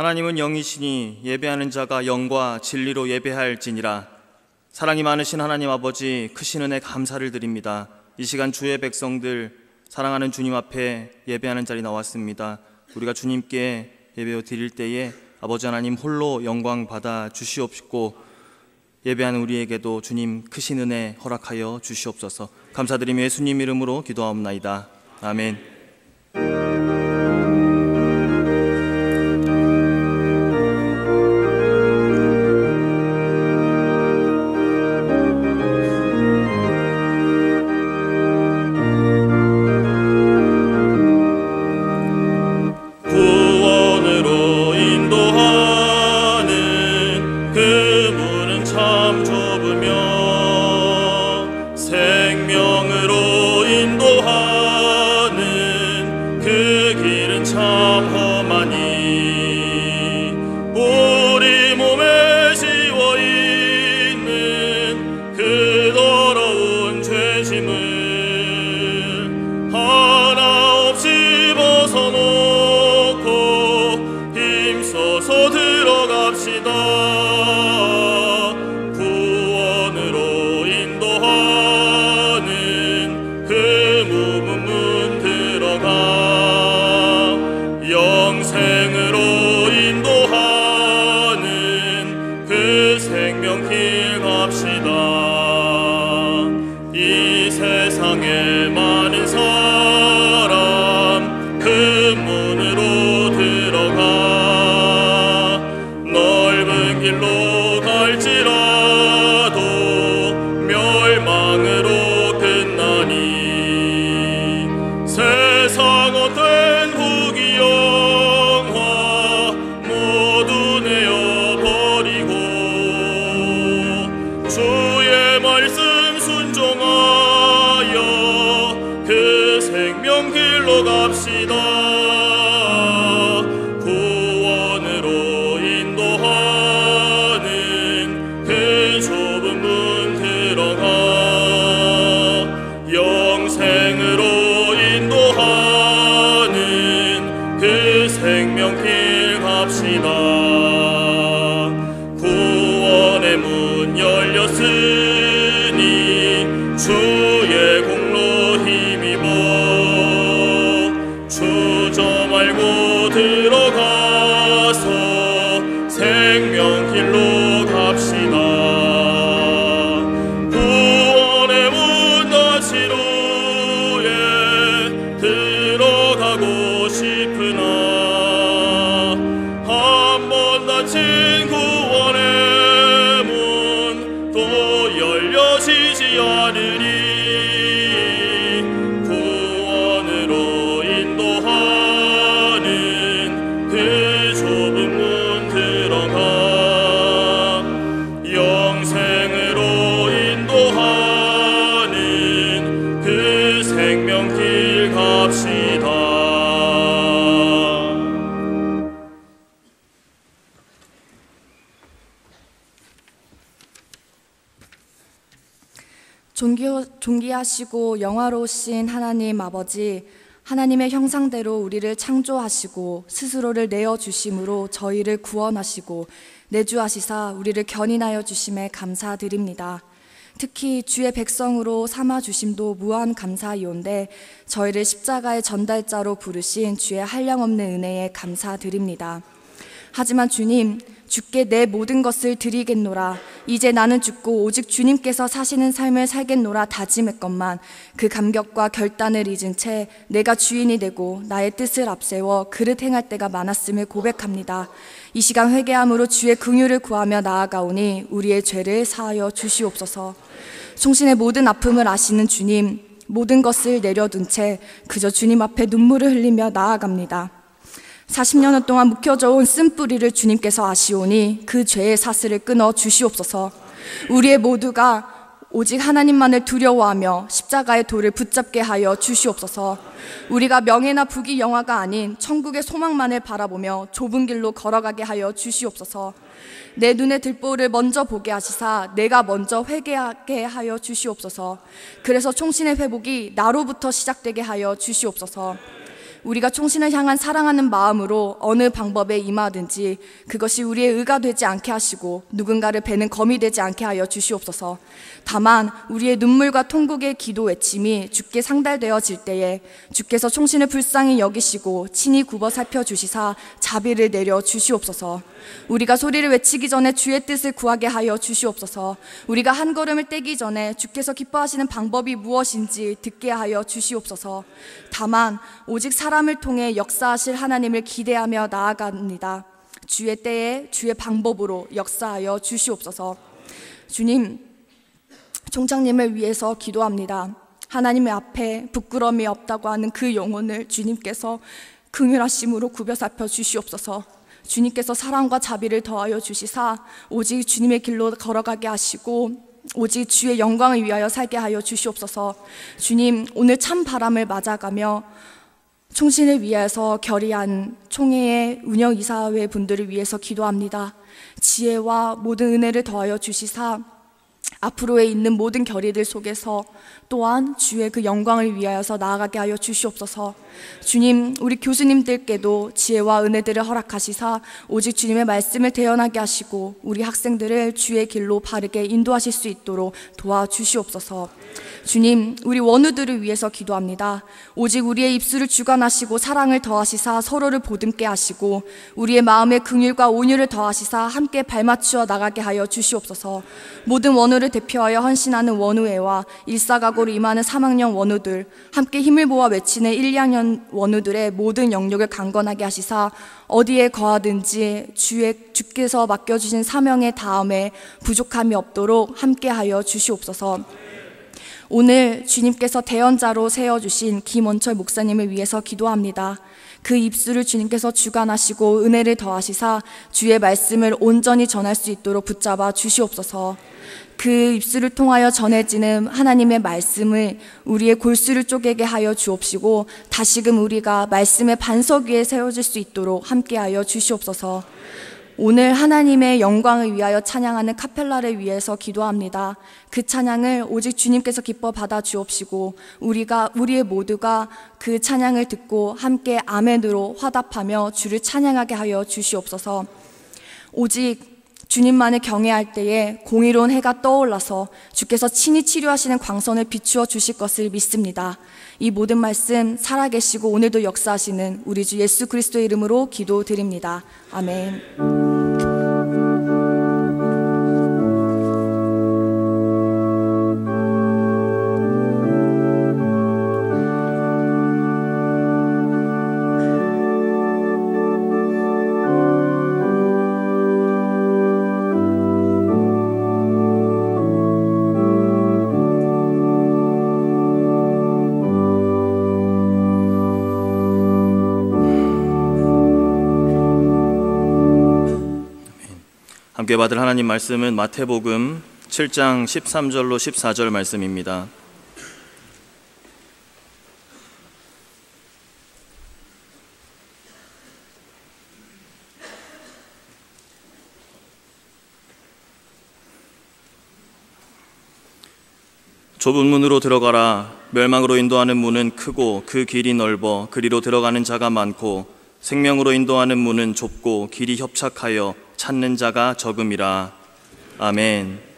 하나님은 영이시니 예배하는 자가 영과 진리로 예배할지니라. 사랑이 많으신 하나님 아버지, 크신 은혜 감사를 드립니다. 이 시간 주의 백성들, 사랑하는 주님 앞에 예배하는 자리 나왔습니다. 우리가 주님께 예배を드릴 때에 아버지 하나님 홀로 영광 받아 주시옵시고, 예배하는 우리에게도 주님 크신 은혜 허락하여 주시옵소서. 감사드리며 예수님 이름으로 기도하옵나이다. 아멘. 존귀하시고 영화로우신 하나님 아버지, 하나님의 형상대로 우리를 창조하시고 스스로를 내어주심으로 저희를 구원하시고 내주하시사 우리를 견인하여 주심에 감사드립니다. 특히 주의 백성으로 삼아주심도 무한 감사이온데 저희를 십자가의 전달자로 부르신 주의 한량없는 은혜에 감사드립니다. 하지만 주님, 주께 내 모든 것을 드리겠노라. 이제 나는 죽고 오직 주님께서 사시는 삶을 살겠노라 다짐했건만 그 감격과 결단을 잊은 채 내가 주인이 되고 나의 뜻을 앞세워 그릇 행할 때가 많았음을 고백합니다. 이 시간 회개함으로 주의 긍휼을 구하며 나아가오니 우리의 죄를 사하여 주시옵소서. 송신의 모든 아픔을 아시는 주님, 모든 것을 내려둔 채 그저 주님 앞에 눈물을 흘리며 나아갑니다. 40년 동안 묵혀져 온 쓴뿌리를 주님께서 아시오니 그 죄의 사슬을 끊어 주시옵소서. 우리의 모두가 오직 하나님만을 두려워하며 십자가의 돌을 붙잡게 하여 주시옵소서. 우리가 명예나 부귀 영화가 아닌 천국의 소망만을 바라보며 좁은 길로 걸어가게 하여 주시옵소서. 내 눈의 들보를 먼저 보게 하시사 내가 먼저 회개하게 하여 주시옵소서. 그래서 총신의 회복이 나로부터 시작되게 하여 주시옵소서. 우리가 총신을 향한 사랑하는 마음으로 어느 방법에 임하든지 그것이 우리의 의가 되지 않게 하시고 누군가를 베는 검이 되지 않게 하여 주시옵소서. 다만 우리의 눈물과 통곡의 기도 외침이 주께 상달되어질 때에 주께서 총신을 불쌍히 여기시고 친히 굽어 살펴주시사 자비를 내려 주시옵소서. 우리가 소리를 외치기 전에 주의 뜻을 구하게 하여 주시옵소서. 우리가 한 걸음을 떼기 전에 주께서 기뻐하시는 방법이 무엇인지 듣게 하여 주시옵소서. 다만 오직 사람을 통해 역사하실 하나님을 기대하며 나아갑니다. 주의 때에 주의 방법으로 역사하여 주시옵소서. 주님, 총장님을 위해서 기도합니다. 하나님의 앞에 부끄러움이 없다고 하는 그 영혼을 주님께서 긍휼하심으로 굽어 살펴 주시옵소서. 주님께서 사랑과 자비를 더하여 주시사 오직 주님의 길로 걸어가게 하시고 오직 주의 영광을 위하여 살게 하여 주시옵소서. 주님, 오늘 참 바람을 맞아가며 총신을 위해서 결의한 총회의 운영이사회 분들을 위해서 기도합니다. 지혜와 모든 은혜를 더하여 주시사 앞으로에 있는 모든 결의들 속에서 또한 주의 그 영광을 위하여서 나아가게 하여 주시옵소서. 주님, 우리 교수님들께도 지혜와 은혜들을 허락하시사 오직 주님의 말씀을 대언하게 하시고 우리 학생들을 주의 길로 바르게 인도하실 수 있도록 도와주시옵소서. 주님, 우리 원우들을 위해서 기도합니다. 오직 우리의 입술을 주관하시고 사랑을 더하시사 서로를 보듬게 하시고 우리의 마음에 긍휼과 온유를 더하시사 함께 발맞추어 나가게 하여 주시옵소서. 모든 원우를 대표하여 헌신하는 원우회와 일사각오로 임하는 3학년 원우들, 함께 힘을 모아 외치는 1, 2학년 원우들의 모든 영역을 강건하게 하시사 어디에 거하든지 주께서 맡겨주신 사명의 다음에 부족함이 없도록 함께하여 주시옵소서. 오늘 주님께서 대언자로 세워주신 김원철 목사님을 위해서 기도합니다. 그 입술을 주님께서 주관하시고 은혜를 더하시사 주의 말씀을 온전히 전할 수 있도록 붙잡아 주시옵소서. 그 입술을 통하여 전해지는 하나님의 말씀을 우리의 골수를 쪼개게 하여 주옵시고 다시금 우리가 말씀의 반석 위에 세워질 수 있도록 함께하여 주시옵소서. 오늘 하나님의 영광을 위하여 찬양하는 카펠라를 위해서 기도합니다. 그 찬양을 오직 주님께서 기뻐 받아 주옵시고 우리의 모두가 그 찬양을 듣고 함께 아멘으로 화답하며 주를 찬양하게 하여 주시옵소서. 오직 주님만을 경외할 때에 공의로운 해가 떠올라서 주께서 친히 치료하시는 광선을 비추어 주실 것을 믿습니다. 이 모든 말씀 살아계시고 오늘도 역사하시는 우리 주 예수 그리스도의 이름으로 기도드립니다. 아멘. 함께 받을 하나님 말씀은 마태복음 7장 13절로 14절 말씀입니다. 좁은 문으로 들어가라. 멸망으로 인도하는 문은 크고 그 길이 넓어 그리로 들어가는 자가 많고 생명으로 인도하는 문은 좁고 길이 협착하여 찾는 자가 적음이라. 아멘.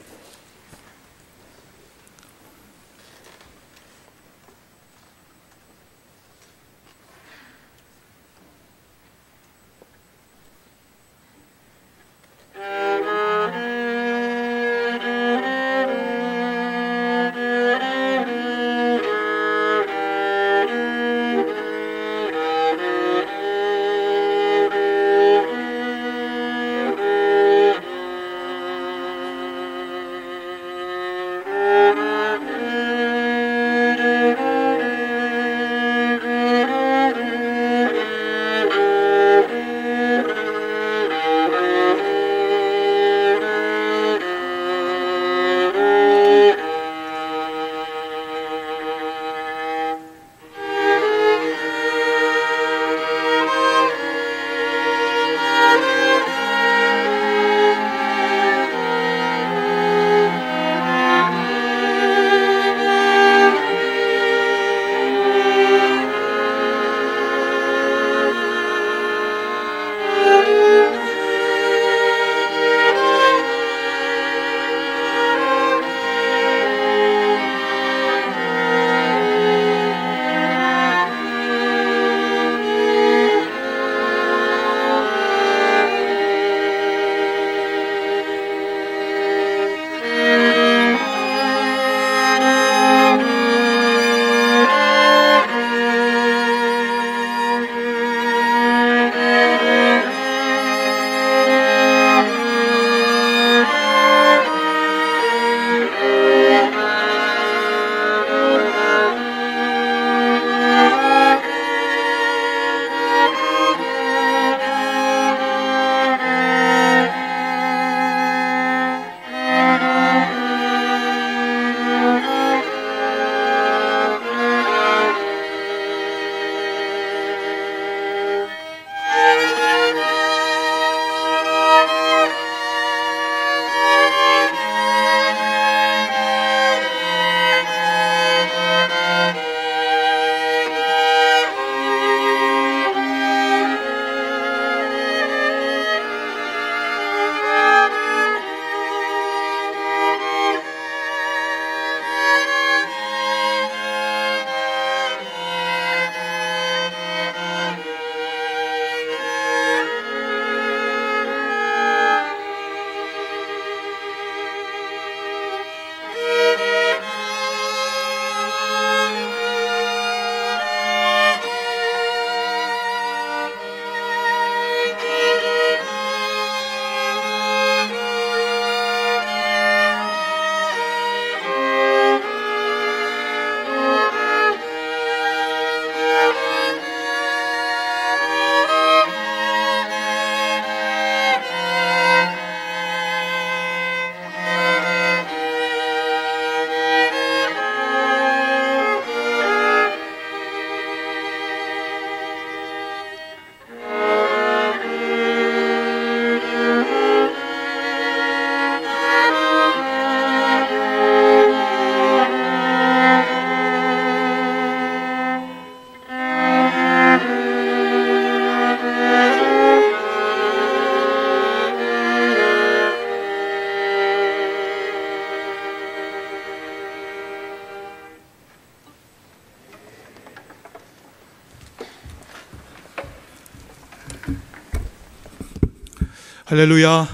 할렐루야.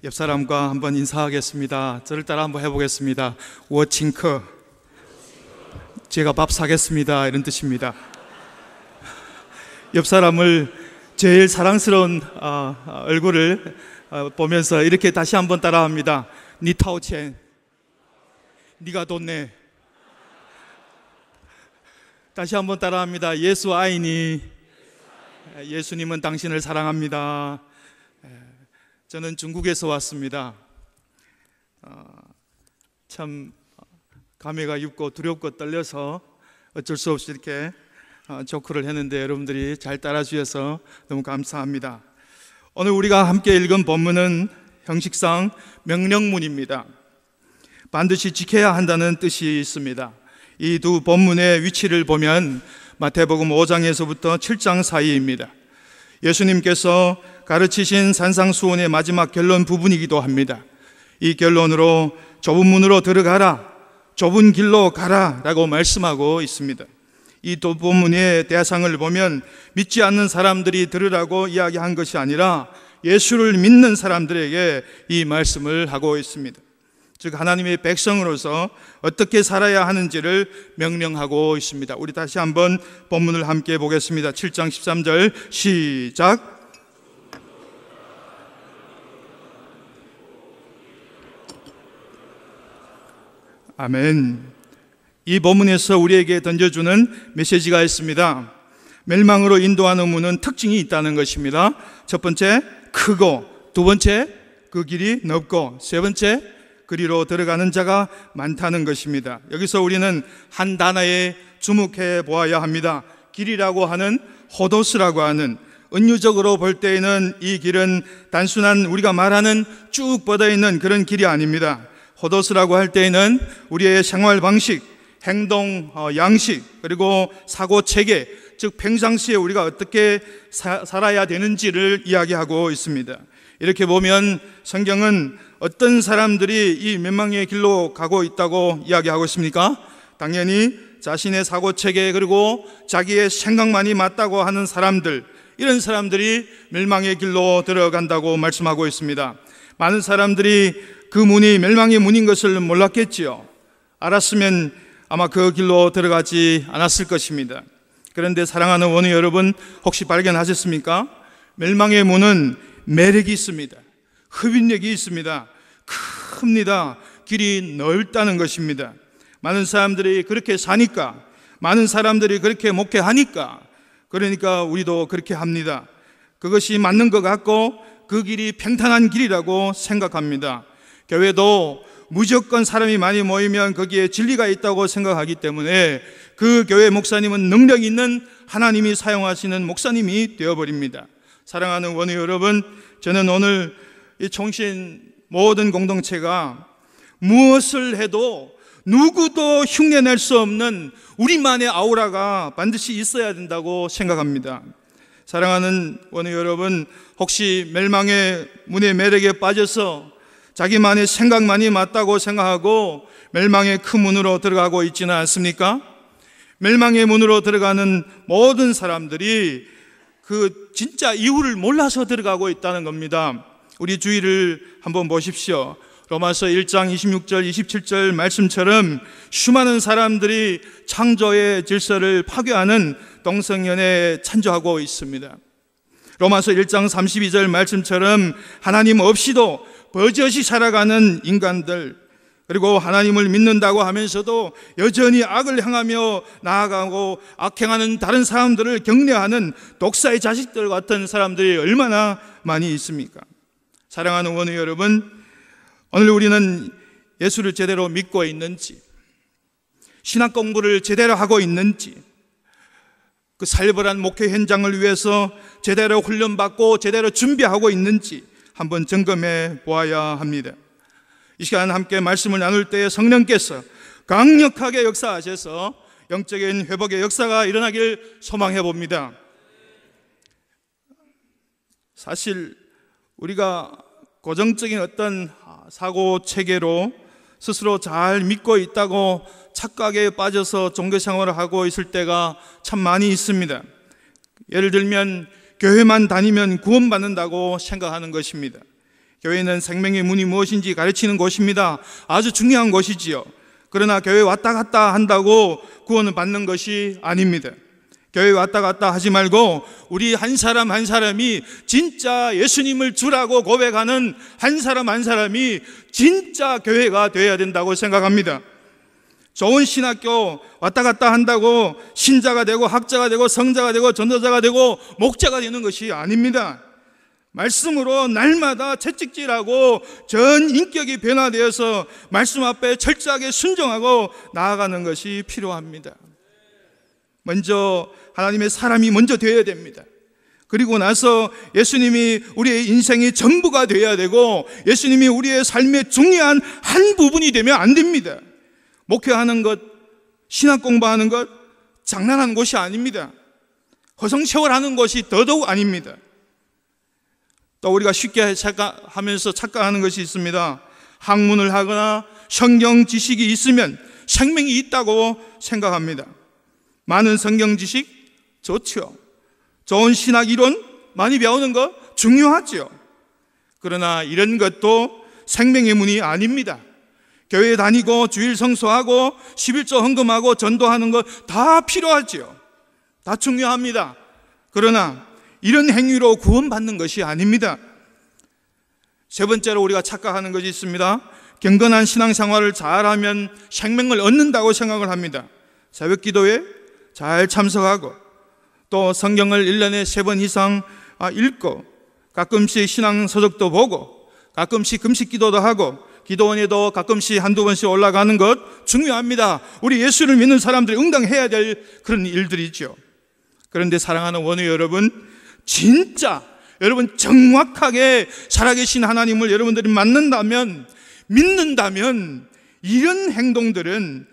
옆 사람과 한번 인사하겠습니다. 저를 따라 한번 해보겠습니다. 워칭커. 제가 밥 사겠습니다, 이런 뜻입니다. 옆 사람을 제일 사랑스러운 얼굴을 보면서 이렇게 다시 한번 따라합니다. 니 타오첸, 니가 돈네. 다시 한번 따라합니다. 예수 아이니, 예수님은 당신을 사랑합니다. 저는 중국에서 왔습니다. 참 감회가 깊고 두렵고 떨려서 어쩔 수 없이 이렇게 조크를 했는데 여러분들이 잘 따라주셔서 너무 감사합니다. 오늘 우리가 함께 읽은 본문은 형식상 명령문입니다. 반드시 지켜야 한다는 뜻이 있습니다. 이 두 본문의 위치를 보면 마태복음 5장에서부터 7장 사이입니다. 예수님께서 가르치신 산상수훈의 마지막 결론 부분이기도 합니다. 이 결론으로 좁은 문으로 들어가라, 좁은 길로 가라 라고 말씀하고 있습니다. 이 두 본문의 대상을 보면 믿지 않는 사람들이 들으라고 이야기한 것이 아니라 예수를 믿는 사람들에게 이 말씀을 하고 있습니다. 즉 하나님의 백성으로서 어떻게 살아야 하는지를 명령하고 있습니다. 우리 다시 한번 본문을 함께 보겠습니다. 7장 13절 시작. 아멘. 이 본문에서 우리에게 던져주는 메시지가 있습니다. 멸망으로 인도하는 문은 특징이 있다는 것입니다. 첫 번째, 크고, 두 번째, 그 길이 넓고, 세 번째, 그리로 들어가는 자가 많다는 것입니다. 여기서 우리는 한 단어에 주목해 보아야 합니다. 길이라고 하는 호도스라고 하는, 은유적으로 볼 때에는 이 길은 단순한 우리가 말하는 쭉 뻗어 있는 그런 길이 아닙니다. 호도스라고 할 때에는 우리의 생활 방식, 행동 양식, 그리고 사고 체계, 즉 평상시에 우리가 어떻게 살아야 되는지를 이야기하고 있습니다. 이렇게 보면 성경은 어떤 사람들이 이 멸망의 길로 가고 있다고 이야기하고 있습니까? 당연히 자신의 사고 체계 그리고 자기의 생각만이 맞다고 하는 사람들, 이런 사람들이 멸망의 길로 들어간다고 말씀하고 있습니다. 많은 사람들이 그 문이 멸망의 문인 것을 몰랐겠지요. 알았으면 아마 그 길로 들어가지 않았을 것입니다. 그런데 사랑하는 원우 여러분, 혹시 발견하셨습니까? 멸망의 문은 매력이 있습니다. 흡인력이 있습니다. 큽니다. 길이 넓다는 것입니다. 많은 사람들이 그렇게 사니까, 많은 사람들이 그렇게 목회하니까, 그러니까 우리도 그렇게 합니다. 그것이 맞는 것 같고 그 길이 평탄한 길이라고 생각합니다. 교회도 무조건 사람이 많이 모이면 거기에 진리가 있다고 생각하기 때문에 그 교회 목사님은 능력 있는 하나님이 사용하시는 목사님이 되어버립니다. 사랑하는 원우 여러분, 저는 오늘 이 총신 모든 공동체가 무엇을 해도 누구도 흉내낼 수 없는 우리만의 아우라가 반드시 있어야 된다고 생각합니다. 사랑하는 원우 여러분, 혹시 멸망의 문의 매력에 빠져서 자기만의 생각만이 맞다고 생각하고 멸망의 큰 문으로 들어가고 있지는 않습니까? 멸망의 문으로 들어가는 모든 사람들이 그 진짜 이유를 몰라서 들어가고 있다는 겁니다. 우리 주위를 한번 보십시오. 로마서 1장 26절 27절 말씀처럼 수많은 사람들이 창조의 질서를 파괴하는 동성연애에 찬조하고 있습니다. 로마서 1장 32절 말씀처럼 하나님 없이도 버젓이 살아가는 인간들, 그리고 하나님을 믿는다고 하면서도 여전히 악을 행하며 나아가고 악행하는 다른 사람들을 격려하는 독사의 자식들 같은 사람들이 얼마나 많이 있습니까? 사랑하는 원우 여러분, 오늘 우리는 예수를 제대로 믿고 있는지, 신학 공부를 제대로 하고 있는지, 그 살벌한 목회 현장을 위해서 제대로 훈련받고 제대로 준비하고 있는지 한번 점검해 보아야 합니다. 이 시간 함께 말씀을 나눌 때 성령께서 강력하게 역사하셔서 영적인 회복의 역사가 일어나길 소망해 봅니다. 사실 우리가 고정적인 어떤 사고 체계로 스스로 잘 믿고 있다고 착각에 빠져서 종교 생활을 하고 있을 때가 참 많이 있습니다. 예를 들면 교회만 다니면 구원받는다고 생각하는 것입니다. 교회는 생명의 문이 무엇인지 가르치는 곳입니다. 아주 중요한 곳이지요. 그러나 교회 왔다 갔다 한다고 구원을 받는 것이 아닙니다. 교회 왔다 갔다 하지 말고 우리 한 사람 한 사람이 진짜 예수님을 주라고 고백하는 한 사람 한 사람이 진짜 교회가 되어야 된다고 생각합니다. 좋은 신학교 왔다 갔다 한다고 신자가 되고 학자가 되고 성자가 되고 전도자가 되고 목자가 되는 것이 아닙니다. 말씀으로 날마다 채찍질하고 전 인격이 변화되어서 말씀 앞에 철저하게 순종하고 나아가는 것이 필요합니다. 먼저 하나님의 사람이 먼저 되어야 됩니다. 그리고 나서 예수님이 우리의 인생의 전부가 되어야 되고 예수님이 우리의 삶의 중요한 한 부분이 되면 안 됩니다. 목회하는 것, 신학 공부하는 것 장난하는 것이 아닙니다. 허송세월하는 것이 더더욱 아닙니다. 또 우리가 쉽게 하면서 착각하는 것이 있습니다. 학문을 하거나 성경 지식이 있으면 생명이 있다고 생각합니다. 많은 성경 지식 좋죠. 좋은 신학 이론 많이 배우는 거 중요하죠. 그러나 이런 것도 생명의 문이 아닙니다. 교회 다니고 주일 성수하고 11조 헌금하고 전도하는 거 다 필요하죠. 다 중요합니다. 그러나 이런 행위로 구원받는 것이 아닙니다. 세 번째로 우리가 착각하는 것이 있습니다. 경건한 신앙생활을 잘하면 생명을 얻는다고 생각을 합니다. 새벽 기도에 잘 참석하고 또 성경을 1년에 3번 이상 읽고 가끔씩 신앙 서적도 보고 가끔씩 금식 기도도 하고 기도원에도 가끔씩 한두 번씩 올라가는 것 중요합니다. 우리 예수를 믿는 사람들이 응당해야 될 그런 일들이죠. 그런데 사랑하는 원우 여러분, 진짜 여러분 정확하게 살아계신 하나님을 여러분들이 믿는다면 이런 행동들은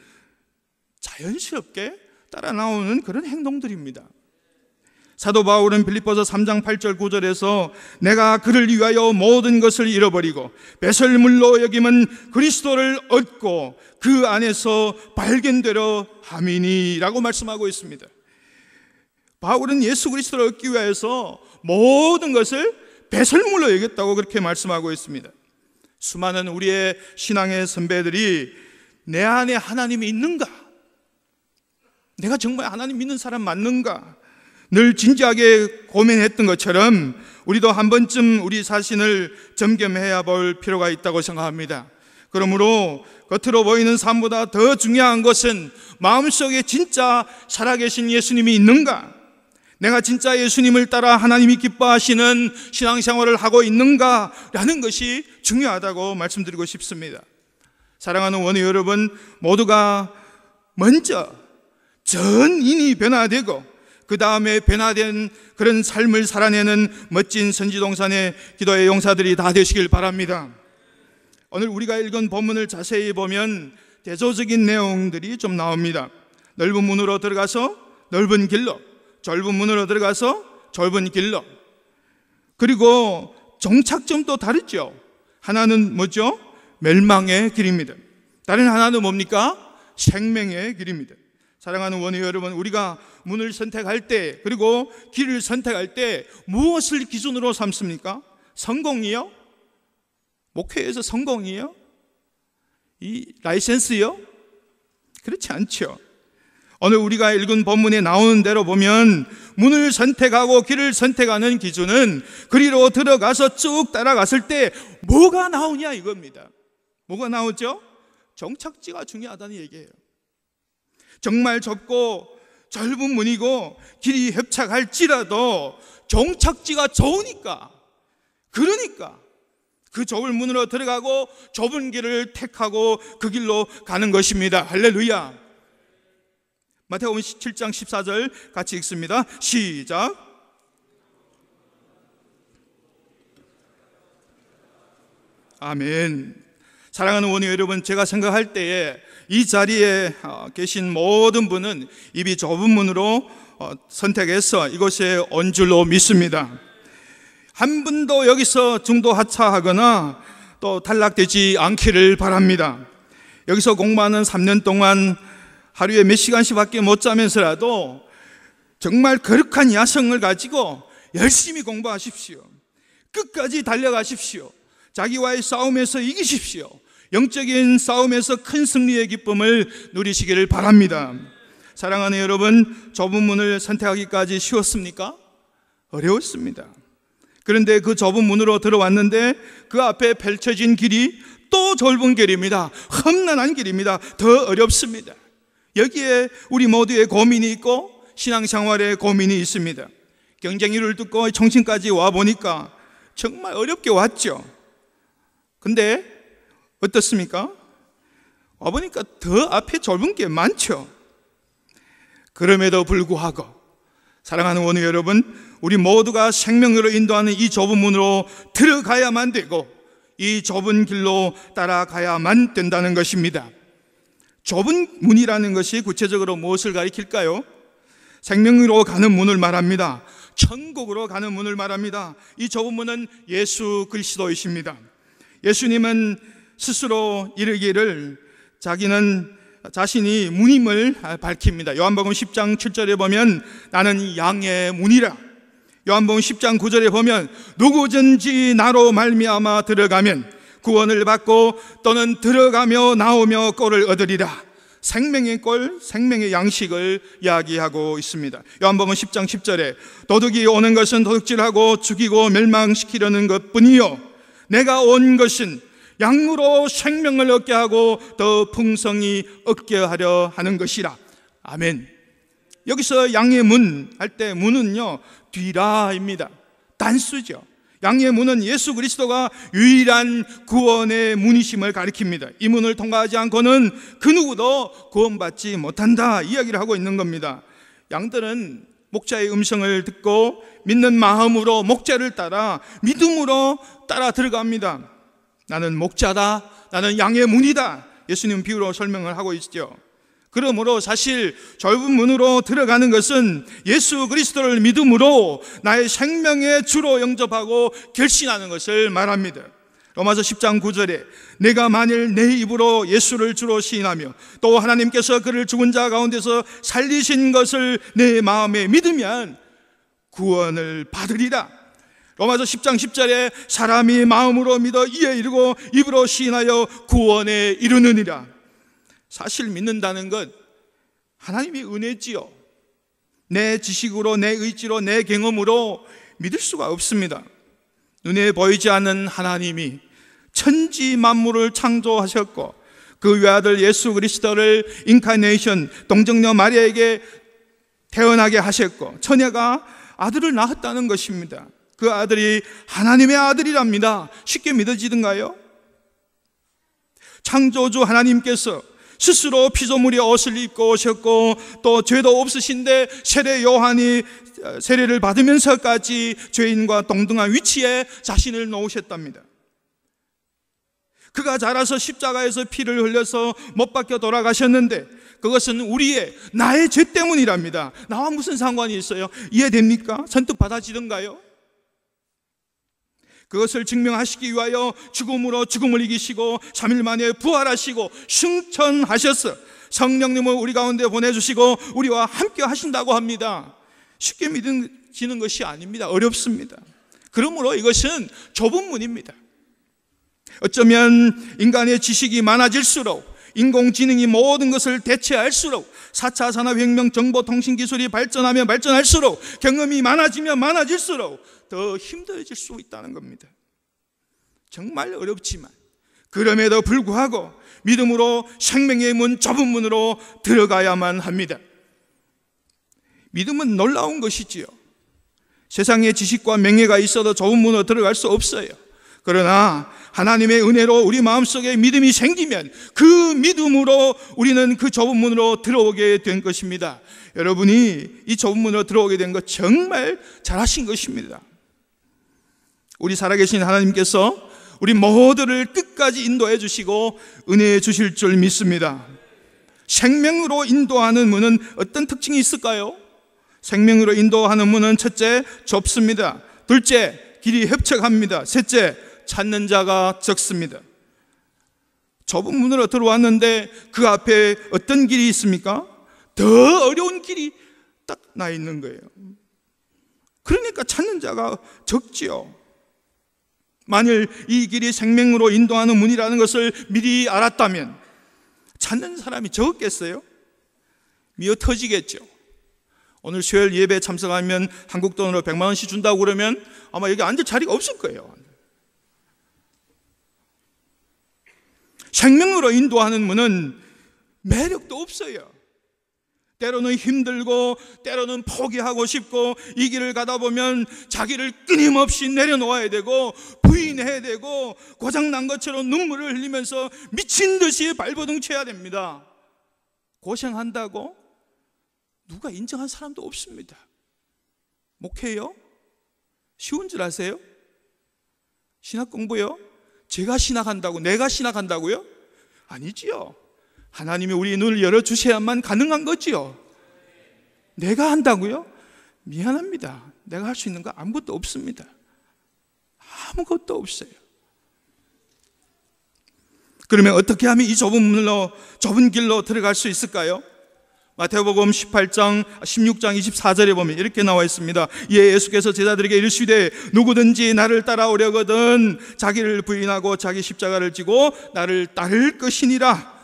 자연스럽게 따라 나오는 그런 행동들입니다. 사도 바울은 빌립보서 3장 8절 9절에서 내가 그를 위하여 모든 것을 잃어버리고 배설물로 여김은 그리스도를 얻고 그 안에서 발견되려 함이니 라고 말씀하고 있습니다. 바울은 예수 그리스도를 얻기 위해서 모든 것을 배설물로 여겼다고 그렇게 말씀하고 있습니다. 수많은 우리의 신앙의 선배들이 내 안에 하나님이 있는가? 내가 정말 하나님 믿는 사람 맞는가? 늘 진지하게 고민했던 것처럼 우리도 한 번쯤 우리 자신을 점검해야 볼 필요가 있다고 생각합니다. 그러므로 겉으로 보이는 삶보다 더 중요한 것은 마음속에 진짜 살아계신 예수님이 있는가? 내가 진짜 예수님을 따라 하나님이 기뻐하시는 신앙생활을 하고 있는가라는 것이 중요하다고 말씀드리고 싶습니다. 사랑하는 원우 여러분, 모두가 먼저 전인이 변화되고 그 다음에 변화된 그런 삶을 살아내는 멋진 선지동산의 기도의 용사들이 다 되시길 바랍니다. 오늘 우리가 읽은 본문을 자세히 보면 대조적인 내용들이 좀 나옵니다. 넓은 문으로 들어가서 넓은 길로, 좁은 문으로 들어가서 좁은 길로, 그리고 종착점도 다르죠. 하나는 뭐죠? 멸망의 길입니다. 다른 하나는 뭡니까? 생명의 길입니다. 사랑하는 원우 여러분, 우리가 문을 선택할 때 그리고 길을 선택할 때 무엇을 기준으로 삼습니까? 성공이요? 목회에서 성공이요? 이 라이센스요? 그렇지 않죠. 오늘 우리가 읽은 본문에 나오는 대로 보면 문을 선택하고 길을 선택하는 기준은 그리로 들어가서 쭉 따라갔을 때 뭐가 나오냐 이겁니다. 뭐가 나오죠? 종착지가 중요하다는 얘기예요. 정말 좁고 넓은 문이고 길이 협착할지라도 종착지가 좋으니까, 그러니까 그 좁은 문으로 들어가고 좁은 길을 택하고 그 길로 가는 것입니다. 할렐루야. 마태복음 7장 14절 같이 읽습니다. 시작. 아멘. 사랑하는 원우 여러분, 제가 생각할 때에 이 자리에 계신 모든 분은 입이 좁은 문으로 선택해서 이곳에 온 줄로 믿습니다. 한 분도 여기서 중도 하차하거나 또 탈락되지 않기를 바랍니다. 여기서 공부하는 3년 동안 하루에 몇 시간씩밖에 못 자면서라도 정말 거룩한 야성을 가지고 열심히 공부하십시오. 끝까지 달려가십시오. 자기와의 싸움에서 이기십시오. 영적인 싸움에서 큰 승리의 기쁨을 누리시기를 바랍니다. 사랑하는 여러분, 좁은 문을 선택하기까지 쉬웠습니까? 어려웠습니다. 그런데 그 좁은 문으로 들어왔는데 그 앞에 펼쳐진 길이 또 좁은 길입니다. 험난한 길입니다. 더 어렵습니다. 여기에 우리 모두의 고민이 있고 신앙생활에 고민이 있습니다. 경쟁률을 듣고 청신까지 와보니까 정말 어렵게 왔죠. 근데 어떻습니까? 와보니까 더 앞에 좁은 게 많죠. 그럼에도 불구하고 사랑하는 원우 여러분, 우리 모두가 생명으로 인도하는 이 좁은 문으로 들어가야만 되고 이 좁은 길로 따라가야만 된다는 것입니다. 좁은 문이라는 것이 구체적으로 무엇을 가리킬까요? 생명으로 가는 문을 말합니다. 천국으로 가는 문을 말합니다. 이 좁은 문은 예수 그리스도이십니다. 예수님은 스스로 이르기를 자신이 문임을 밝힙니다. 요한복음 10장 7절에 보면 나는 양의 문이라. 요한복음 10장 9절에 보면 누구든지 나로 말미암아 들어가면 구원을 받고 또는 들어가며 나오며 꼴을 얻으리라. 생명의 꼴, 생명의 양식을 이야기하고 있습니다. 요한복음 10장 10절에 도둑이 오는 것은 도둑질하고 죽이고 멸망시키려는 것뿐이요 내가 온 것은 양으로 생명을 얻게 하고 더 풍성히 얻게 하려 하는 것이라. 아멘. 여기서 양의 문 할 때 문은요 뒤라입니다. 단수죠. 양의 문은 예수 그리스도가 유일한 구원의 문이심을 가리킵니다. 이 문을 통과하지 않고는 그 누구도 구원받지 못한다 이야기를 하고 있는 겁니다. 양들은 목자의 음성을 듣고 믿는 마음으로 목자를 따라 믿음으로 따라 들어갑니다. 나는 목자다, 나는 양의 문이다, 예수님 비유로 설명을 하고 있죠. 그러므로 사실 좁은 문으로 들어가는 것은 예수 그리스도를 믿음으로 나의 생명의 주로 영접하고 결신하는 것을 말합니다. 로마서 10장 9절에 내가 만일 내 입으로 예수를 주로 시인하며 또 하나님께서 그를 죽은 자 가운데서 살리신 것을 내 마음에 믿으면 구원을 받으리라. 로마서 10장 10절에 사람이 마음으로 믿어 이에 이르고 입으로 시인하여 구원에 이르느니라. 사실 믿는다는 것 하나님의 은혜지요. 내 지식으로, 내 의지로, 내 경험으로 믿을 수가 없습니다. 눈에 보이지 않는 하나님이 천지 만물을 창조하셨고 그 외아들 예수 그리스도를 인카네이션 동정녀 마리아에게 태어나게 하셨고 처녀가 아들을 낳았다는 것입니다. 그 아들이 하나님의 아들이랍니다. 쉽게 믿어지던가요? 창조주 하나님께서 스스로 피조물의 옷을 입고 오셨고 또 죄도 없으신데 세례 요한이 세례를 받으면서까지 죄인과 동등한 위치에 자신을 놓으셨답니다. 그가 자라서 십자가에서 피를 흘려서 못 박혀 돌아가셨는데 그것은 나의 죄 때문이랍니다. 나와 무슨 상관이 있어요? 이해됩니까? 선뜻 받아지던가요? 그것을 증명하시기 위하여 죽음으로 죽음을 이기시고 3일 만에 부활하시고 승천하셔서 성령님을 우리 가운데 보내주시고 우리와 함께 하신다고 합니다. 쉽게 믿어지는 것이 아닙니다. 어렵습니다. 그러므로 이것은 좁은 문입니다. 어쩌면 인간의 지식이 많아질수록 인공지능이 모든 것을 대체할수록 4차 산업혁명 정보통신기술이 발전하면 발전할수록 경험이 많아지면 많아질수록 더 힘들어질 수 있다는 겁니다. 정말 어렵지만 그럼에도 불구하고 믿음으로 생명의 문 좁은 문으로 들어가야만 합니다. 믿음은 놀라운 것이지요. 세상에 지식과 명예가 있어도 좁은 문으로 들어갈 수 없어요. 그러나 하나님의 은혜로 우리 마음속에 믿음이 생기면 그 믿음으로 우리는 그 좁은 문으로 들어오게 된 것입니다. 여러분이 이 좁은 문으로 들어오게 된 것 정말 잘하신 것입니다. 우리 살아계신 하나님께서 우리 모두를 끝까지 인도해 주시고 은혜해 주실 줄 믿습니다. 생명으로 인도하는 문은 어떤 특징이 있을까요? 생명으로 인도하는 문은 첫째, 좁습니다. 둘째, 길이 협착합니다. 셋째, 찾는 자가 적습니다. 좁은 문으로 들어왔는데 그 앞에 어떤 길이 있습니까? 더 어려운 길이 딱 나 있는 거예요. 그러니까 찾는 자가 적지요. 만일 이 길이 생명으로 인도하는 문이라는 것을 미리 알았다면 찾는 사람이 적었겠어요? 미어 터지겠죠. 오늘 수요일 예배에 참석하면 한국 돈으로 100만 원씩 준다고 그러면 아마 여기 앉을 자리가 없을 거예요. 생명으로 인도하는 문은 매력도 없어요. 때로는 힘들고 때로는 포기하고 싶고, 이 길을 가다 보면 자기를 끊임없이 내려놓아야 되고 부인해야 되고 고장난 것처럼 눈물을 흘리면서 미친 듯이 발버둥 쳐야 됩니다. 고생한다고 누가 인정한 사람도 없습니다. 목회요? 쉬운 줄 아세요? 신학 공부요? 제가 신학한다고, 내가 신학한다고요? 아니지요. 하나님이 우리 눈을 열어주셔야만 가능한 거지요. 내가 한다고요? 미안합니다. 내가 할 수 있는 거 아무것도 없습니다. 아무것도 없어요. 그러면 어떻게 하면 이 좁은 길로 들어갈 수 있을까요? 마태복음 16장 24절에 보면 이렇게 나와 있습니다. 이에 예수께서 제자들에게 이르시되 누구든지 나를 따라오려거든 자기를 부인하고 자기 십자가를 지고 나를 따를 것이니라.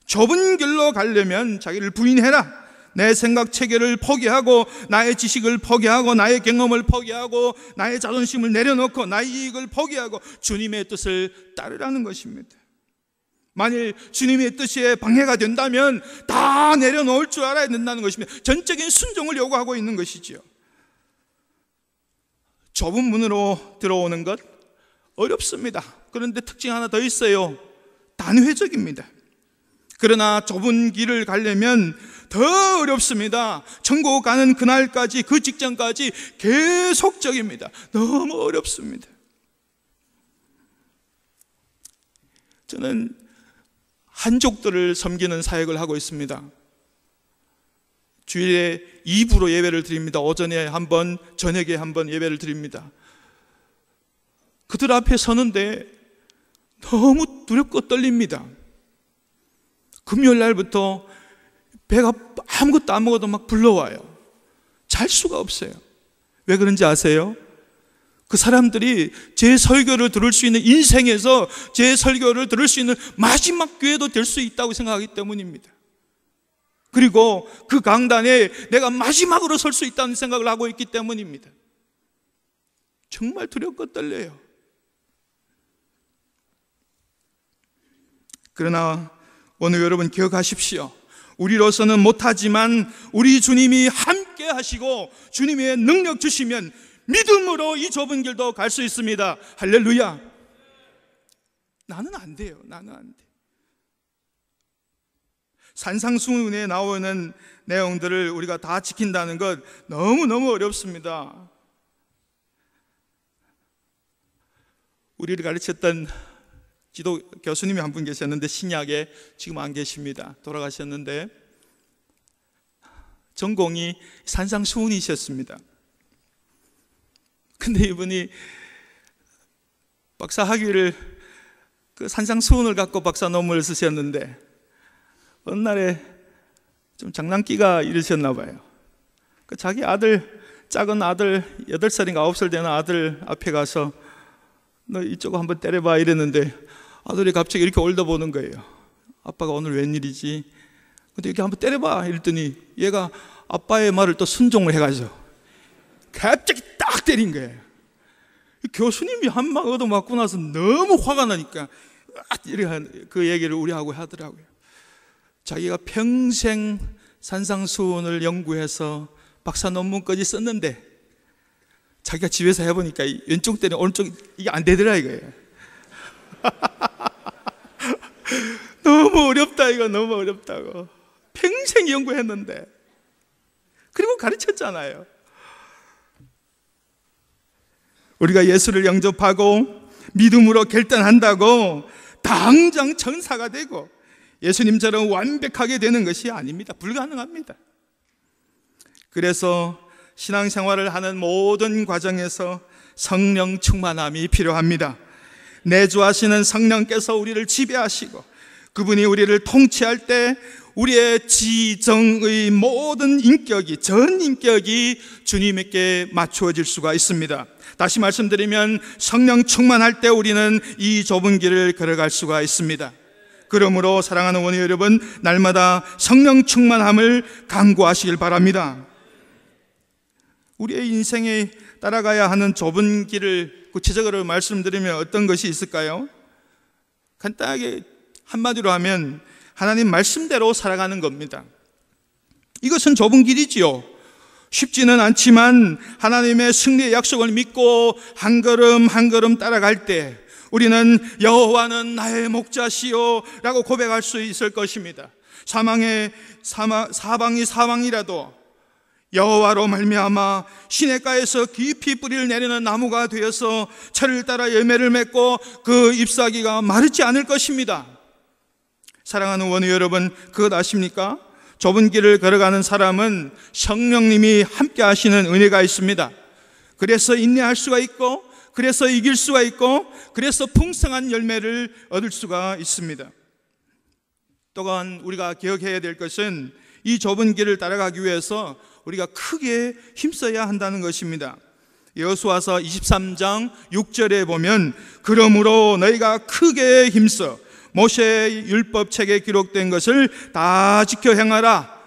좁은 길로 가려면 자기를 부인해라. 내 생각 체계를 포기하고 나의 지식을 포기하고 나의 경험을 포기하고 나의 자존심을 내려놓고 나의 이익을 포기하고 주님의 뜻을 따르라는 것입니다. 만일 주님의 뜻에 방해가 된다면 다 내려놓을 줄 알아야 된다는 것입니다. 전적인 순종을 요구하고 있는 것이지요. 좁은 문으로 들어오는 것 어렵습니다. 그런데 특징 하나 더 있어요. 단회적입니다. 그러나 좁은 길을 가려면 더 어렵습니다. 천국 가는 그날까지, 그 직전까지 계속적입니다. 너무 어렵습니다. 저는 한족들을 섬기는 사역을 하고 있습니다. 주일에 2부로 예배를 드립니다. 오전에 한 번, 저녁에 한 번 예배를 드립니다. 그들 앞에 서는데 너무 두렵고 떨립니다. 금요일 날부터 배가 아무것도 안 먹어도 막 불러와요. 잘 수가 없어요. 왜 그런지 아세요? 그 사람들이 제 설교를 들을 수 있는, 인생에서 제 설교를 들을 수 있는 마지막 기회도 될 수 있다고 생각하기 때문입니다. 그리고 그 강단에 내가 마지막으로 설 수 있다는 생각을 하고 있기 때문입니다. 정말 두렵고 떨려요. 그러나 오늘 여러분 기억하십시오. 우리로서는 못하지만 우리 주님이 함께 하시고 주님의 능력 주시면 믿음으로 이 좁은 길도 갈 수 있습니다. 할렐루야. 나는 안 돼요. 나는 안 돼. 산상수훈에 나오는 내용들을 우리가 다 지킨다는 것 너무너무 어렵습니다. 우리를 가르쳤던 지도 교수님이 한 분 계셨는데 신약에 지금 안 계십니다. 돌아가셨는데 전공이 산상수훈이셨습니다. 근데 이분이 박사 학위를 그 산상수훈을 갖고 박사 논문을 쓰셨는데 어느 날에 좀 장난기가 이르셨나 봐요. 그 자기 아들, 작은 아들 8살인가 9살 되는 아들 앞에 가서 너 이쪽 한번 때려봐 이랬는데 아들이 갑자기 이렇게 올려보는 거예요. 아빠가 오늘 웬일이지? 근데 이렇게 한번 때려봐 이랬더니 얘가 아빠의 말을 또 순종을 해가지고 갑자기 딱 때린 거예요. 교수님이 한 방 얻어맞고 나서 너무 화가 나니까 이렇게 그 얘기를 우리하고 하더라고요. 자기가 평생 산상수훈을 연구해서 박사 논문까지 썼는데 자기가 집에서 해보니까 왼쪽 때는 오른쪽 이게 안 되더라 이거예요. 너무 어렵다 이거, 너무 어렵다고. 평생 연구했는데 그리고 가르쳤잖아요. 우리가 예수를 영접하고 믿음으로 결단한다고 당장 천사가 되고 예수님처럼 완벽하게 되는 것이 아닙니다. 불가능합니다. 그래서 신앙생활을 하는 모든 과정에서 성령 충만함이 필요합니다. 내주하시는 성령께서 우리를 지배하시고 그분이 우리를 통치할 때 우리의 지정의 모든 인격이, 전 인격이 주님께 맞추어질 수가 있습니다. 다시 말씀드리면 성령 충만할 때 우리는 이 좁은 길을 걸어갈 수가 있습니다. 그러므로 사랑하는 원우 여러분, 날마다 성령 충만함을 강구하시길 바랍니다. 우리의 인생에 따라가야 하는 좁은 길을 구체적으로 말씀드리면 어떤 것이 있을까요? 간단하게 한마디로 하면 하나님 말씀대로 살아가는 겁니다. 이것은 좁은 길이지요. 쉽지는 않지만 하나님의 승리의 약속을 믿고 한 걸음 한 걸음 따라갈 때 우리는 여호와는 나의 목자시오 라고 고백할 수 있을 것입니다. 사방이 사방이라도 여호와로 말미암아 시냇가에서 깊이 뿌리를 내리는 나무가 되어서 철을 따라 열매를 맺고 그 잎사귀가 마르지 않을 것입니다. 사랑하는 원우 여러분, 그것 아십니까? 좁은 길을 걸어가는 사람은 성령님이 함께 하시는 은혜가 있습니다. 그래서 인내할 수가 있고, 그래서 이길 수가 있고, 그래서 풍성한 열매를 얻을 수가 있습니다. 또한 우리가 기억해야 될 것은 이 좁은 길을 따라가기 위해서 우리가 크게 힘써야 한다는 것입니다. 여호수아서 23장 6절에 보면 그러므로 너희가 크게 힘써 모세의 율법책에 기록된 것을 다 지켜 행하라.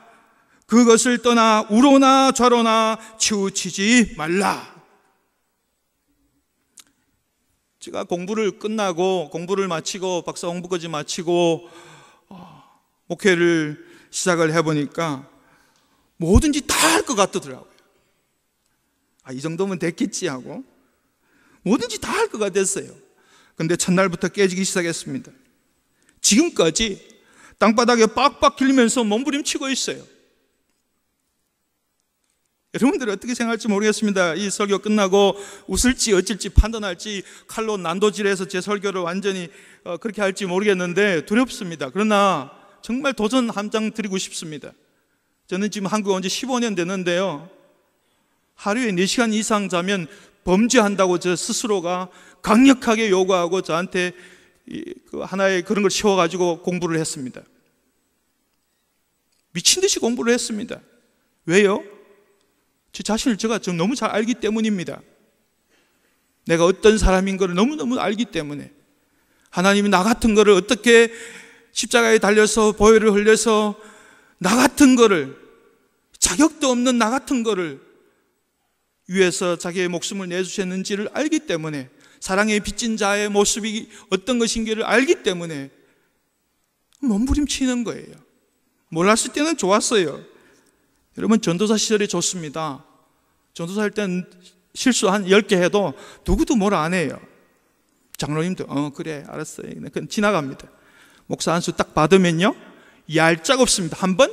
그것을 떠나 우로나 좌로나 치우치지 말라. 제가 공부를 마치고 박사 공부까지 마치고 목회를 시작을 해보니까 뭐든지 다 할 것 같더라고요. 이 정도면 됐겠지 하고 뭐든지 다 할 것 같았어요. 근데 첫날부터 깨지기 시작했습니다. 지금까지 땅바닥에 빡빡 길면서 몸부림치고 있어요. 여러분들 어떻게 생각할지 모르겠습니다. 이 설교 끝나고 웃을지 어쩔지 판단할지 칼로 난도질해서 제 설교를 완전히 그렇게 할지 모르겠는데 두렵습니다. 그러나 정말 도전 한 장 드리고 싶습니다. 저는 지금 한국에 온 지 15년 됐는데요, 하루에 4시간 이상 자면 범죄한다고 저 스스로가 강력하게 요구하고 저한테 하나의 그런 걸 씌워가지고 공부를 했습니다. 미친 듯이 공부를 했습니다. 왜요? 제 자신을 제가 좀 너무 잘 알기 때문입니다. 내가 어떤 사람인 걸 너무너무 알기 때문에 하나님이 나 같은 거를 어떻게 십자가에 달려서 보혈을 흘려서 나 같은 거를, 자격도 없는 나 같은 거를 위해서 자기의 목숨을 내주셨는지를 알기 때문에, 사랑에 빚진 자의 모습이 어떤 것인지를 알기 때문에 몸부림치는 거예요. 몰랐을 때는 좋았어요. 여러분, 전도사 시절이 좋습니다. 전도사 할 때는 실수 한 10개 해도 누구도 뭘 안 해요. 장로님도 그래 알았어요. 그냥 지나갑니다. 목사 안수 딱 받으면요, 얄짝 없습니다. 한 번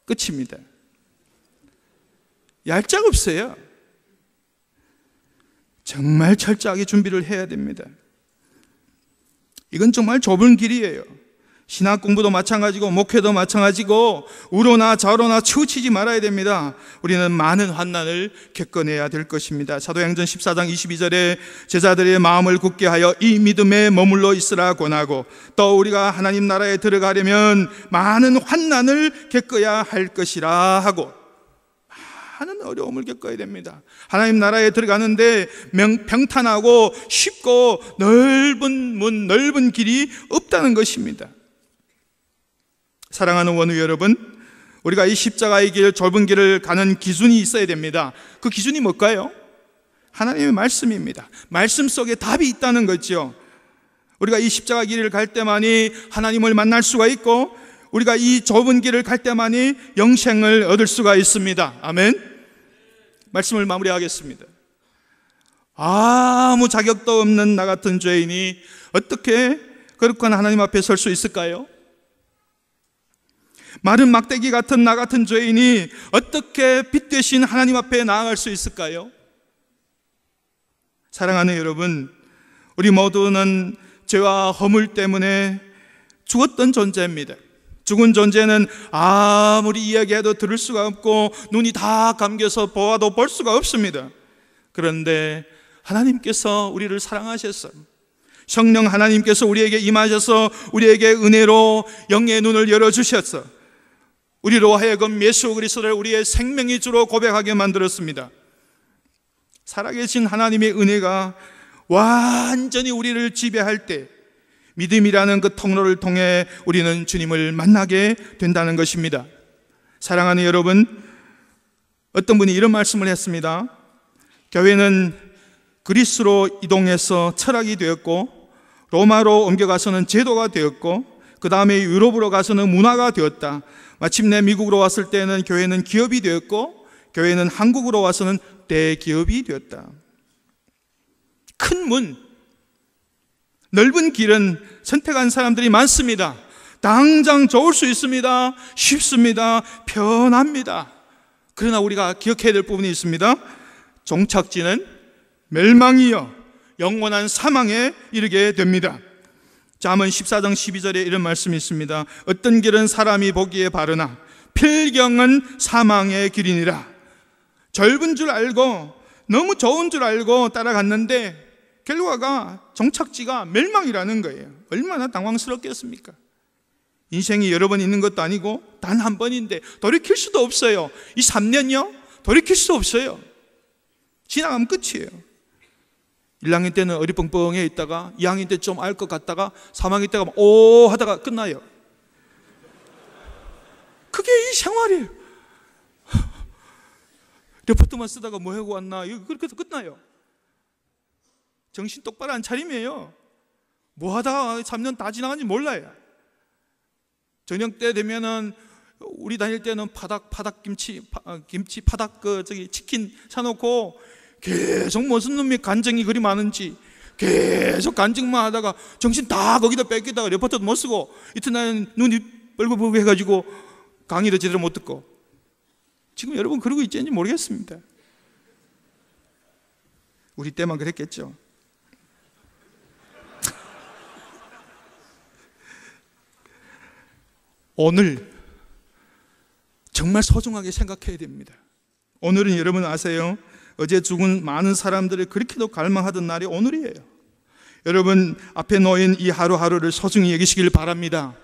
끝입니다. 얄짝 없어요. 정말 철저하게 준비를 해야 됩니다. 이건 정말 좁은 길이에요. 신학 공부도 마찬가지고 목회도 마찬가지고 우로나 좌로나 치우치지 말아야 됩니다. 우리는 많은 환난을 겪어내야 될 것입니다. 사도행전 14장 22절에 제자들의 마음을 굳게 하여 이 믿음에 머물러 있으라 권하고, 또 우리가 하나님 나라에 들어가려면 많은 환난을 겪어야 할 것이라 하고, 많은 어려움을 겪어야 됩니다. 하나님 나라에 들어가는데 평탄하고 쉽고 넓은 문, 넓은 길이 없다는 것입니다. 사랑하는 원우 여러분, 우리가 이 십자가의 길, 좁은 길을 가는 기준이 있어야 됩니다. 그 기준이 뭘까요? 하나님의 말씀입니다. 말씀 속에 답이 있다는 거죠. 우리가 이 십자가 길을 갈 때만이 하나님을 만날 수가 있고, 우리가 이 좁은 길을 갈 때만이 영생을 얻을 수가 있습니다. 아멘. 말씀을 마무리하겠습니다. 아무 자격도 없는 나 같은 죄인이 어떻게 거룩한 하나님 앞에 설 수 있을까요? 마른 막대기 같은 나 같은 죄인이 어떻게 빛 되신 하나님 앞에 나아갈 수 있을까요? 사랑하는 여러분, 우리 모두는 죄와 허물 때문에 죽었던 존재입니다. 죽은 존재는 아무리 이야기해도 들을 수가 없고 눈이 다 감겨서 보아도 볼 수가 없습니다. 그런데 하나님께서 우리를 사랑하셔서, 성령 하나님께서 우리에게 임하셔서 우리에게 은혜로 영의 눈을 열어주셔서 우리로 하여금 예수 그리스도를 우리의 생명의 주로 고백하게 만들었습니다. 살아계신 하나님의 은혜가 완전히 우리를 지배할 때 믿음이라는 그 통로를 통해 우리는 주님을 만나게 된다는 것입니다. 사랑하는 여러분, 어떤 분이 이런 말씀을 했습니다. 교회는 그리스로 이동해서 철학이 되었고, 로마로 옮겨가서는 제도가 되었고, 그 다음에 유럽으로 가서는 문화가 되었다. 마침내 미국으로 왔을 때는 교회는 기업이 되었고, 교회는 한국으로 와서는 대기업이 되었다. 큰 문, 넓은 길은 선택한 사람들이 많습니다. 당장 좋을 수 있습니다. 쉽습니다. 편합니다. 그러나 우리가 기억해야 될 부분이 있습니다. 종착지는 멸망이요 영원한 사망에 이르게 됩니다. 잠언 14장 12절에 이런 말씀이 있습니다. 어떤 길은 사람이 보기에 바르나 필경은 사망의 길이니라. 넓은 줄 알고 너무 좋은 줄 알고 따라갔는데 결과가 종착지가 멸망이라는 거예요. 얼마나 당황스럽겠습니까? 인생이 여러 번 있는 것도 아니고 단 한 번인데 돌이킬 수도 없어요. 이 3년요? 돌이킬 수 없어요. 지나가면 끝이에요. 1학년 때는 어리뻥뻥해 있다가 2학년 때 좀 알 것 같다가 3학년 때가 막 오 하다가 끝나요. 그게 이 생활이에요. 레포트만 쓰다가 뭐 하고 왔나? 그렇게 해서 끝나요. 정신 똑바로 안 차림이에요. 뭐 하다가 3년 다 지나간지 몰라요. 저녁 때 되면은 우리 다닐 때는 파닭 김치 파닭 치킨 사놓고 계속 무슨 놈의 간증이 그리 많은지 계속 간증만 하다가 정신 다 거기다 뺏기다가 레포트도 못 쓰고 이튿날은 눈이 뻘뻘뻘 해가지고 강의도 제대로 못 듣고. 지금 여러분 그러고 있는지 모르겠습니다. 우리 때만 그랬겠죠. 오늘 정말 소중하게 생각해야 됩니다. 오늘은 여러분 아세요? 어제 죽은 많은 사람들을 그렇게도 갈망하던 날이 오늘이에요. 여러분 앞에 놓인 이 하루하루를 소중히 여기시길 바랍니다.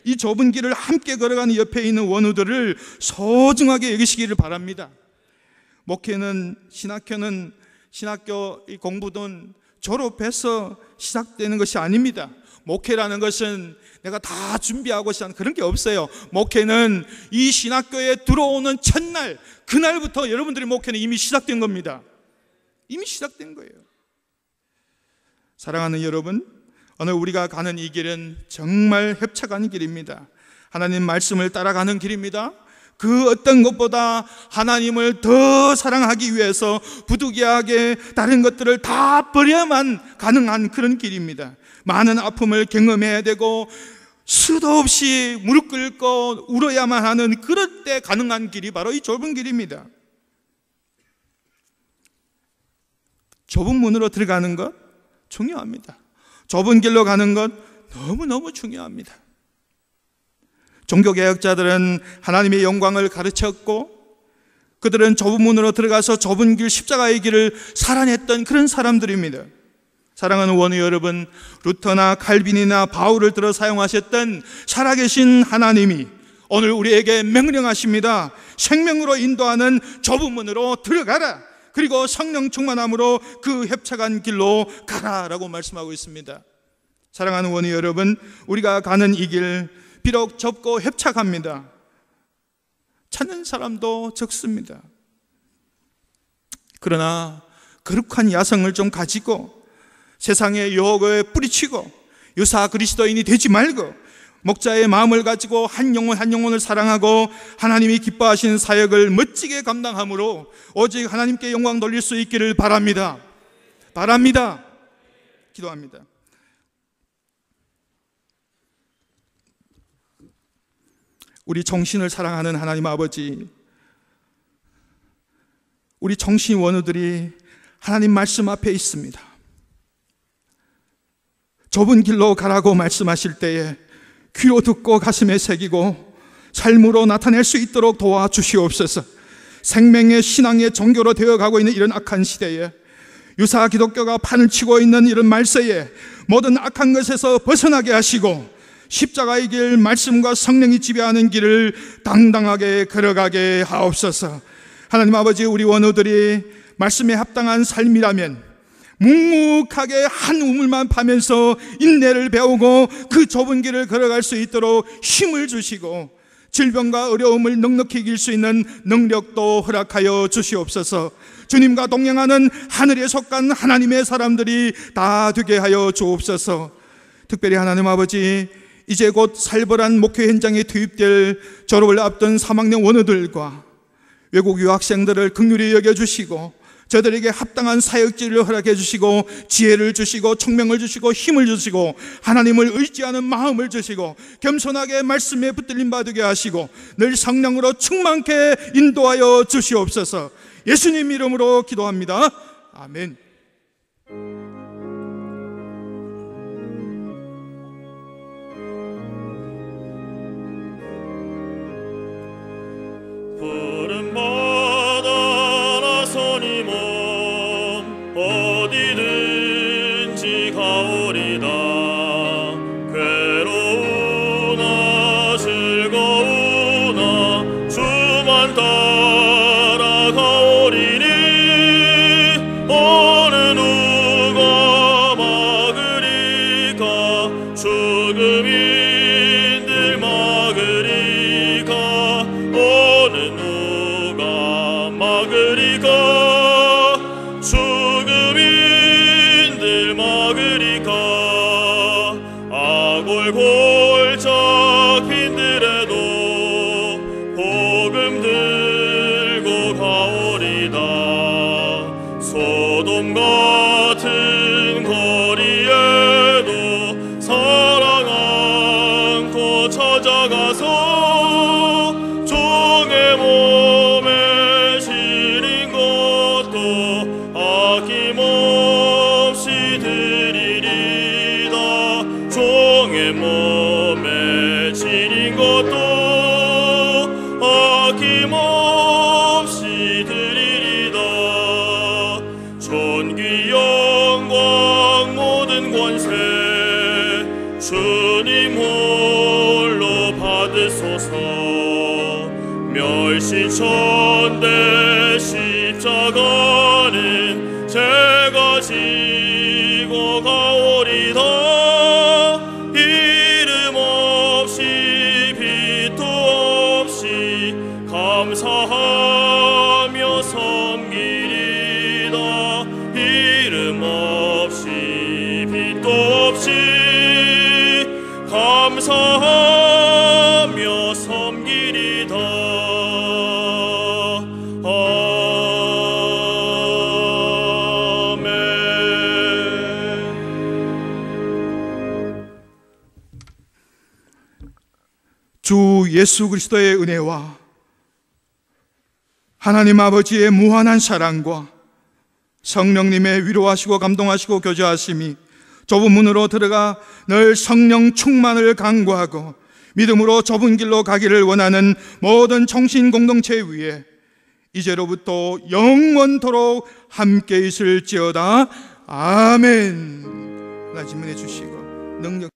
이 좁은 길을 함께 걸어가는 옆에 있는 원우들을 소중하게 여기시기를 바랍니다. 목회는 신학교 공부든 졸업해서 시작되는 것이 아닙니다. 목회라는 것은 내가 다 준비하고 시작하는 그런 게 없어요. 목회는 이 신학교에 들어오는 첫날, 그날부터 여러분들의 목회는 이미 시작된 겁니다. 이미 시작된 거예요. 사랑하는 여러분, 오늘 우리가 가는 이 길은 정말 협착하는 길입니다. 하나님 말씀을 따라가는 길입니다. 그 어떤 것보다 하나님을 더 사랑하기 위해서 부득이하게 다른 것들을 다 버려야만 가능한 그런 길입니다. 많은 아픔을 경험해야 되고 수도 없이 무릎 꿇고 울어야만 하는 그럴 때 가능한 길이 바로 이 좁은 길입니다. 좁은 문으로 들어가는 것 중요합니다. 좁은 길로 가는 것 너무너무 중요합니다. 종교개혁자들은 하나님의 영광을 가르쳤고 그들은 좁은 문으로 들어가서 좁은 길, 십자가의 길을 살아냈던 그런 사람들입니다. 사랑하는 원우 여러분, 루터나 칼빈이나 바울을 들어 사용하셨던 살아계신 하나님이 오늘 우리에게 명령하십니다. 생명으로 인도하는 좁은 문으로 들어가라. 그리고 성령 충만함으로 그 협착한 길로 가라라고 말씀하고 있습니다. 사랑하는 원우 여러분, 우리가 가는 이 길 비록 좁고 협착합니다. 찾는 사람도 적습니다. 그러나 거룩한 야성을 좀 가지고 세상의 유혹에 뿌리치고 유사 그리스도인이 되지 말고 목자의 마음을 가지고 한 영혼 한 영혼을 사랑하고 하나님이 기뻐하시는 사역을 멋지게 감당함으로 오직 하나님께 영광 돌릴 수 있기를 바랍니다. 기도합니다. 우리 정신을 사랑하는 하나님 아버지, 우리 정신 원우들이 하나님 말씀 앞에 있습니다. 좁은 길로 가라고 말씀하실 때에 귀로 듣고 가슴에 새기고 삶으로 나타낼 수 있도록 도와주시옵소서. 생명의 신앙의 종교로 되어가고 있는 이런 악한 시대에 유사 기독교가 판을 치고 있는 이런 말세에 모든 악한 것에서 벗어나게 하시고 십자가의 길, 말씀과 성령이 지배하는 길을 당당하게 걸어가게 하옵소서. 하나님 아버지, 우리 원우들이 말씀에 합당한 삶이라면 묵묵하게 한 우물만 파면서 인내를 배우고 그 좁은 길을 걸어갈 수 있도록 힘을 주시고 질병과 어려움을 넉넉히 이길 수 있는 능력도 허락하여 주시옵소서. 주님과 동행하는 하늘에 속한 하나님의 사람들이 다 되게 하여 주옵소서. 특별히 하나님 아버지, 이제 곧 살벌한 목회 현장에 투입될 졸업을 앞둔 3학년 원우들과 외국 유학생들을 긍휼히 여겨주시고 저들에게 합당한 사역지를 허락해 주시고 지혜를 주시고 총명을 주시고 힘을 주시고 하나님을 의지하는 마음을 주시고 겸손하게 말씀에 붙들림 받게 하시고 늘 성령으로 충만케 인도하여 주시옵소서. 예수님 이름으로 기도합니다. 아멘. 푸른 바다 나서니 몸 어디든지 가오리다. 괴로우나 즐거우나 주만 따라가오리니 어느 누가 막으리까. 죽음인들 막으리까. 어느 누가 막으리까. 죽음인들 막으리까. 아골골짝 빈들에도 복음 들고 가오리다. 소돔 같은 거리에도 사랑 안고 찾아가서 종의 몸에 지린 것도 아낌없이 드리리다. 종의 몸에 지린 것도 아낌없이 드리리다. 존귀 영광 모든 권세 주님 홀로 받으소서. 멸시천대 십자가는 제가 지고 가오리다. 이름 없이 빛도 없이 감사하며 섬기리다. 이름 없이 빛도 없이 감사하며 섬기리다. 주 예수 그리스도의 은혜와 하나님 아버지의 무한한 사랑과 성령님의 위로하시고 감동하시고 교제하심이 좁은 문으로 들어가 늘 성령 충만을 강구하고 믿음으로 좁은 길로 가기를 원하는 모든 청신 공동체 위에 이제로부터 영원토록 함께 있을지어다. 아멘. 하나 질문해 주시고 능력